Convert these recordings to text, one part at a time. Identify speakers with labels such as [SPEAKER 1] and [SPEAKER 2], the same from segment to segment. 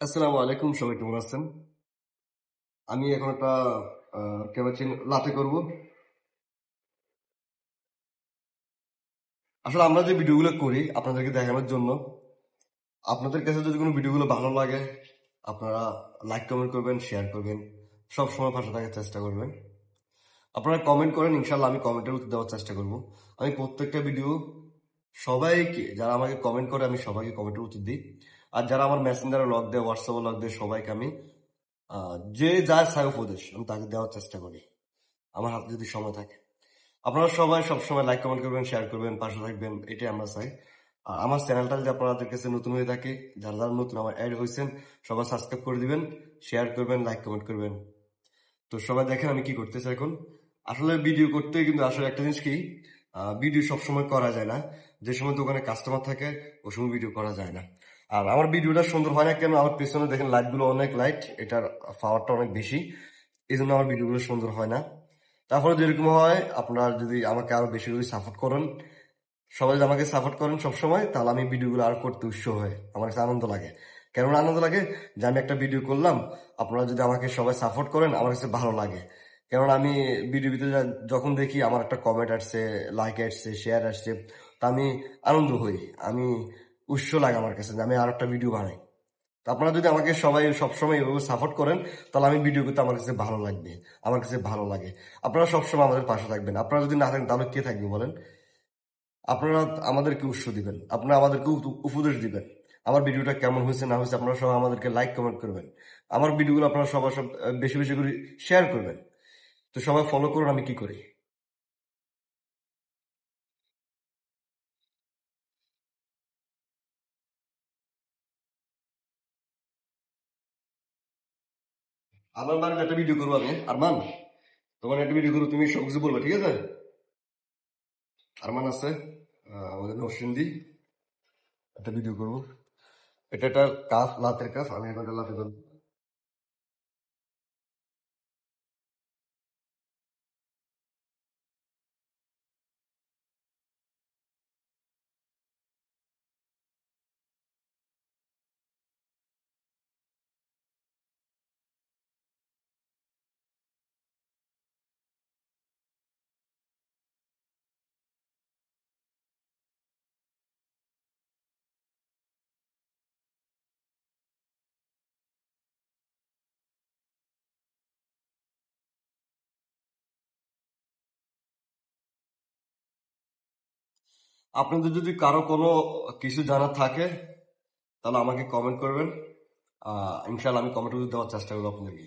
[SPEAKER 1] আসসালামু আলাইকুম, সবাই কেমন আছেন? আমি এখন একটা কেবাচিন লাতে করব। আসলে আমরা যে ভিডিওগুলো করি আপনাদেরকে দেখানোর জন্য। আপনাদের কাছে যদি কোনো ভিডিওগুলো ভালো লাগে, আপনারা লাইক কমেন্ট করবেন, শেয়ার করবেন, সব সময় পাশে থাকার চেষ্টা করবেন। আপনারা কমেন্ট করেন, ইনশাল্লাহ আমি কমেন্টের উত্তর দেওয়ার চেষ্টা করব। আমি প্রত্যেকটা ভিডিও সবাইকে, যারা আমাকে কমেন্ট করে, আমি সবাইকে কমেন্টের উত্তর দিই। আর যারা আমার মেসেঞ্জারে লগ দেয়, হোয়াটসঅ্যাপে লগ দেয়, সবাইকে আমি যে যার চাই উপদেশ আমি তাকে দেওয়ার চেষ্টা করি, আমার হাতে যদি সময় থাকে। আপনারা সবাই সবসময় লাইক কমেন্ট করবেন, শেয়ার করবেন, পাশে থাকবেন, এটাই আমরা চাই। আর আমার চ্যানেলটা যদি আপনাদের কাছে নতুন হয়ে থাকে, যারা যারা নতুন আমার অ্যাড হয়েছেন, সবাই সাবস্ক্রাইব করে দিবেন, শেয়ার করবেন, লাইক কমেন্ট করবেন। তো সবাই দেখেন আমি কি করতেছি এখন। আসলে ভিডিও করতে কিন্তু আসলে একটা জিনিস কি, ভিডিও সবসময় করা যায় না। যে সময় দোকানে কাস্টমার থাকে ওই সময় ভিডিও করা যায় না। আর আমার ভিডিওটা সুন্দর হয় না কেন, আমার পেছনে দেখেন লাইটগুলো অনেক লাইট, এটার পাওয়ারটা অনেক বেশি, এই জন্য আমার ভিডিওগুলো সুন্দর হয় না। তারপরে যেরকম হয়, আপনারা যদি আমাকে আরো বেশি যদি সাপোর্ট করেন, সবাই যদি আমাকে সাপোর্ট করেন সবসময়, তাহলে আমি ভিডিওগুলো আরো করতে উৎসাহ হয়, আমার কাছে আনন্দ লাগে। কেন আনন্দ লাগে? যে আমি একটা ভিডিও করলাম, আপনারা যদি আমাকে সবাই সাপোর্ট করেন, আমার কাছে ভালো লাগে। কারণ আমি ভিডিও ভিতরে যখন দেখি আমার একটা কমেন্ট আসছে, লাইক আসছে, শেয়ার আসছে, তা আমি আনন্দ হই। আমি উৎসাহ লাগে আমার কাছে যে আমি আর একটা ভিডিও বানাই। তো আপনারা যদি আমাকে সবাই সবসময় এভাবে সাপোর্ট করেন, তাহলে আমি ভিডিও করতে আমার কাছে ভালো লাগবে, আমার কাছে ভালো লাগে। আপনারা সবসময় আমাদের পাশে থাকবেন। আপনারা যদি না থাকেন তাহলে কে থাকবে বলেন? আপনারা আমাদেরকে উৎস দিবেন, আপনারা আমাদেরকে উপদেশ দিবেন। আমার ভিডিওটা কেমন হয়েছে না হয়েছে আপনারা সবাই আমাদেরকে লাইক কমেন্ট করবেন। আমার ভিডিওগুলো আপনারা সবার সব বেশি বেশি করে শেয়ার করবেন। তো সবাই ফলো করুন আমি কি করি। আমার বাড়িতে একটা ভিডিও করবো আমি। আরমান, তোমার একটা ভিডিও করবো, তুমি সব কিছু বলবে, ঠিক আছে? আরমান আছে, আমাদের নরসিংদী, একটা ভিডিও করবো। এটা একটা কাজ, লাতের কাজ, আমি এখন একটা লাতে করবো। আপনাদের যদি কারো কোনো কিছু জানার থাকে, তাহলে আমাকে কমেন্ট করবেন। ইনশাল্লাহ আমি কমেন্ট দেওয়ার চেষ্টা করবো আপনাদেরকে।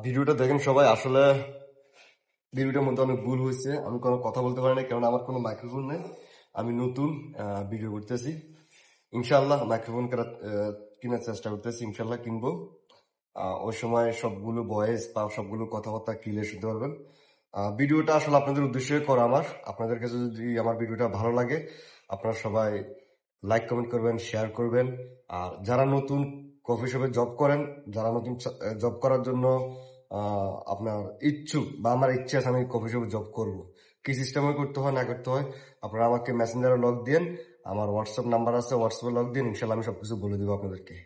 [SPEAKER 1] ভিডিওটা দেখেন সবাই। আসলে ভিডিওটার মধ্যে অনেক ভুল হয়েছে, আমি কোনো কথা বলতে পারি না কারণ আমার কোনো মাইক্রোফোন নেই। আমি নতুন ভিডিও করতেছি। ইনশাল্লাহ মাইক্রোফোন কেনার চেষ্টা করতেছি, ইনশাল্লাহ কিনবো। ওই সময় সবগুলো ভয়েস বা সবগুলো কথাবার্তা ক্লিয়ার শুনতে পারবেন। ভিডিওটা আসলে আপনাদের উদ্দেশ্যে করা আমার। আপনাদের কাছে যদি আমার ভিডিওটা ভালো লাগে, আপনারা সবাই লাইক কমেন্ট করবেন, শেয়ার করবেন। আর যারা নতুন কফি শপে জব করেন, যারা নতুন জব করার জন্য আপনার ইচ্ছুক বা আমার ইচ্ছে আছে আমি কফি শপে জব করব, কি সিস্টেমে করতে হয় না করতে হয়, আপনারা আমাকে মেসেঞ্জারে লগ দিন। আমার হোয়াটসঅ্যাপ নাম্বার আছে, হোয়াটসঅ্যাপে লগ দিন, ইনশাল্লাহ আমি সবকিছু বলে দেবো আপনাদেরকে।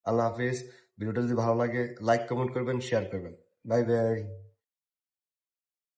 [SPEAKER 1] আল্লাহ হাফিজ। ভিডিওটা যদি ভালো লাগে লাইক কমেন্ট করবেন, শেয়ার করবেন। Bye bye.